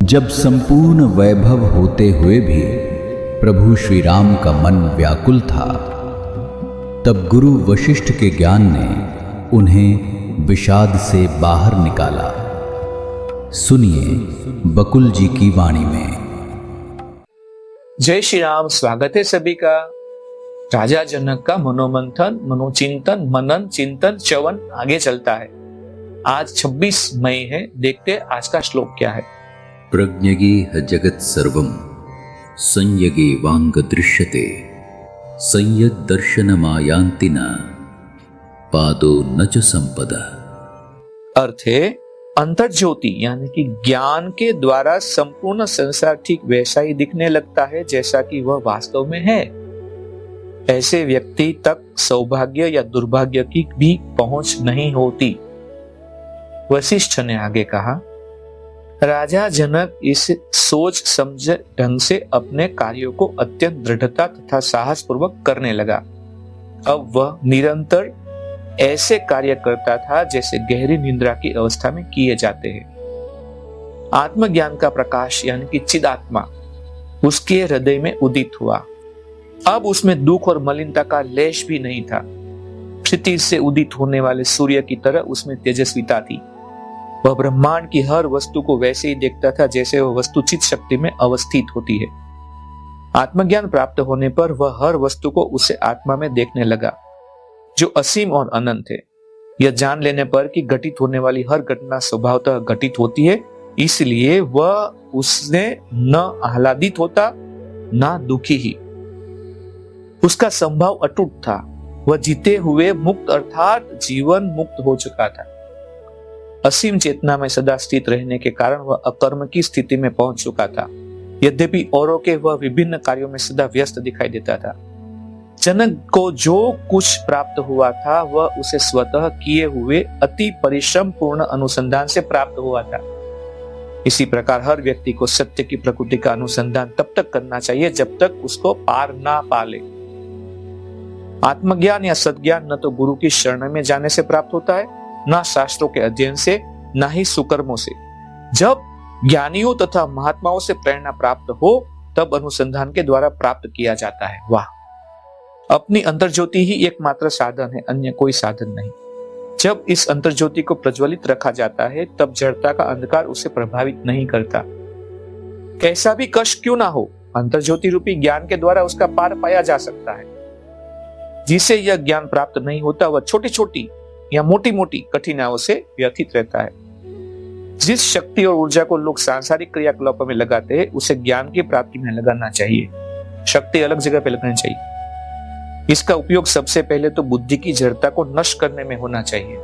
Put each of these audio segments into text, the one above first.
जब संपूर्ण वैभव होते हुए भी प्रभु श्री राम का मन व्याकुल था, तब गुरु वशिष्ठ के ज्ञान ने उन्हें विषाद से बाहर निकाला। सुनिए बकुल जी की वाणी में। जय श्री राम। स्वागत है सभी का। राजा जनक का मनोमंथन, मनोचिंतन, मनन, चिंतन, च्यवन आगे चलता है। आज 26 मई है। देखते हैं आज का श्लोक क्या है। प्रज्ञगेह जगत् सर्वं संयगे वांग दृश्यते संयद दर्शनमायान्ति न पादो न च संपदा। अर्थ है अंतर ज्योति यानी कि ज्ञान के द्वारा संपूर्ण संसार ठीक वैसा ही दिखने लगता है जैसा कि वह वास्तव में है। ऐसे व्यक्ति तक सौभाग्य या दुर्भाग्य की भी पहुंच नहीं होती। वशिष्ठ ने आगे कहा, राजा जनक इस सोच समझ ढंग से अपने कार्यों को अत्यंत दृढ़ता तथा साहस पूर्वक करने लगा। अब वह निरंतर ऐसे कार्य करता था जैसे गहरी निद्रा की अवस्था में किए जाते हैं। आत्मज्ञान का प्रकाश यानी कि चिदात्मा उसके हृदय में उदित हुआ। अब उसमें दुख और मलिनता का लेश भी नहीं था। क्षितिज से उदित होने वाले सूर्य की तरह उसमें तेजस्विता थी। वह ब्रह्मांड की हर वस्तु को वैसे ही देखता था जैसे वह वस्तु चित्त शक्ति में अवस्थित होती है। आत्मज्ञान प्राप्त होने पर वह हर वस्तु को उसे आत्मा में देखने लगा जो असीम और अनंत है। यह जान लेने पर कि घटित होने वाली हर घटना स्वभावतः घटित होती है, इसलिए वह उसने न आह्लादित होता न दुखी ही। उसका संभाव अटूट था। वह जीते हुए मुक्त अर्थात जीवन मुक्त हो चुका था। असीम चेतना में सदा स्थित रहने के कारण वह अकर्म की स्थिति में पहुंच चुका था। यद्यपि औरों के वह विभिन्न कार्यों में सदा व्यस्त दिखाई देता था। जनक को जो कुछ प्राप्त हुआ था वह उसे स्वतः किए हुए अति परिश्रम पूर्ण अनुसंधान से प्राप्त हुआ था। इसी प्रकार हर व्यक्ति को सत्य की प्रकृति का अनुसंधान तब तक करना चाहिए जब तक उसको पार ना पाले। आत्मज्ञान या सद्ज्ञान न तो गुरु की शरण में जाने से प्राप्त होता है, न शास्त्रों के अध्ययन से, न ही सुकर्मों से। जब ज्ञानियों तथा महात्माओं से प्रेरणा प्राप्त हो तब अनुसंधान के द्वारा प्राप्त किया जाता है। वाह! अपनी अंतर्ज्योति ही एकमात्र साधन है, अन्य कोई साधन नहीं। जब इस अंतर्ज्योति को प्रज्वलित रखा जाता है तब जड़ता का अंधकार उसे प्रभावित नहीं करता। कैसा भी कष्ट क्यों ना हो, अंतर्ज्योति रूपी ज्ञान के द्वारा उसका पार पाया जा सकता है। जिसे यह ज्ञान प्राप्त नहीं होता वह छोटी छोटी या मोटी मोटी कठिनाइयों से व्यथित रहता है। जिस शक्ति और ऊर्जा को लोग सांसारिक क्रियाकलापों में लगाते हैं उसे ज्ञान की प्राप्ति में लगाना चाहिए। शक्ति अलग जगह पे लगनी चाहिए। इसका उपयोग सबसे पहले तो बुद्धि की जड़ता को नष्ट करने में होना चाहिए,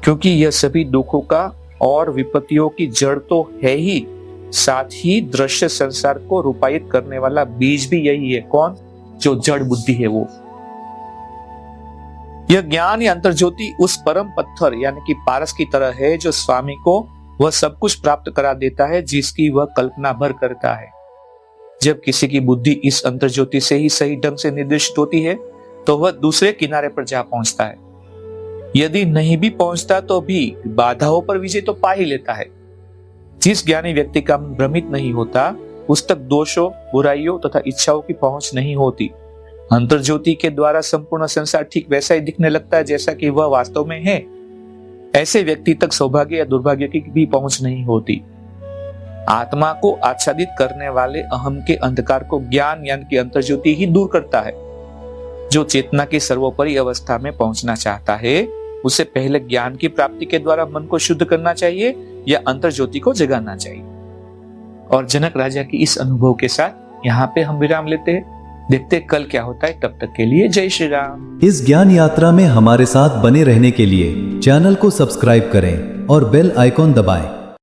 क्योंकि यह सभी दुखों का और विपत्तियों की जड़ तो है ही, साथ ही दृश्य संसार को रूपायित करने वाला बीज भी यही है। कौन? जो जड़ बुद्धि है वो। यह ज्ञान या अंतर्ज्योति उस परम पत्थर यानी कि पारस की तरह है जो स्वामी को वह सब कुछ प्राप्त करा देता है जिसकी वह कल्पना भर करता है। जब किसी की बुद्धि इस अंतर्ज्योति से ही सही ढंग से निर्देशित होती है तो वह दूसरे किनारे पर जा पहुंचता है। यदि नहीं भी पहुंचता तो भी बाधाओं पर विजय तो पा ही लेता है। जिस ज्ञानी व्यक्ति का मन भ्रमित नहीं होता उस तक दोषों, बुराइयों तथा इच्छाओं की पहुंच नहीं होती। अंतर्ज्योति के द्वारा संपूर्ण संसार ठीक वैसा ही दिखने लगता है जैसा कि वह वास्तव में है। ऐसे व्यक्ति तक सौभाग्य या दुर्भाग्य की भी पहुंच नहीं होती। आत्मा को आच्छादित करने वाले अहम के अंधकार को ज्ञान यानी कि अंतर्ज्योति ही दूर करता है। जो चेतना की सर्वोपरि अवस्था में पहुंचना चाहता है उसे पहले ज्ञान की प्राप्ति के द्वारा मन को शुद्ध करना चाहिए या अंतर्ज्योति को जगाना चाहिए। और जनक राजा की इस अनुभव के साथ यहाँ पे हम विराम लेते हैं। देखते कल क्या होता है। तब तक के लिए जय श्री राम। इस ज्ञान यात्रा में हमारे साथ बने रहने के लिए चैनल को सब्सक्राइब करें और बेल आइकॉन दबाएं।